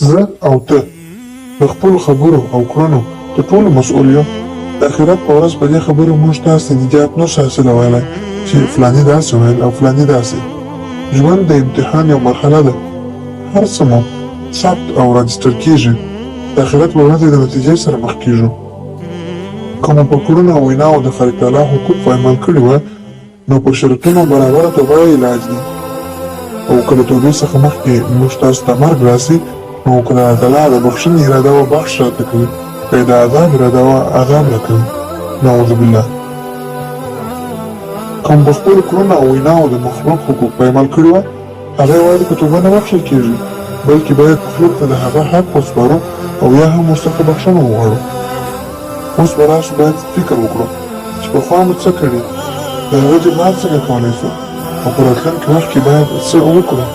زه او ته د خپلو خبرو او کړنو د ټولو مسؤل یو. د آخرت په ورځ په دې خبرو موږ تاسو ته نجات نشو حاصلولی چې فلاني داسې ویل او فلاني داسې. ژوند د امتحان یو مرحله ده. هر څه مو ثبت او راجستر کیږي. د آخرت په ورځ د نتیجې سره مخ کیږو. که مو په کړنو او ویناوو د خالق تعالی حقوق پایمال کړي وه نو په شرطونو برابره توبه علاج دی. او که د توبې څخه مخکې موږ تاسو ته مرګ راسي نو که د الله تعالی د بخښنې اراده وه بخش راته کوي، که یې د عذاب اراده وه عذاب راکوي. نعوذ بالله. که مو په خپلو کړنو او ویناوو د مخلوق حقوق پایمال کړي وه هغه یوازې په توبه نه بخښل کېږي، بلکې باید مخلوق ته د هغه حق وسپارو او یا هم ورڅخه بخښنه وغواړو. اوس به راسو باید فکر وکړو چې پخوا مو څه کړي، د هغه جبران څنګه کولی سو او په راتلونکي وخت کې باید څه وکړو.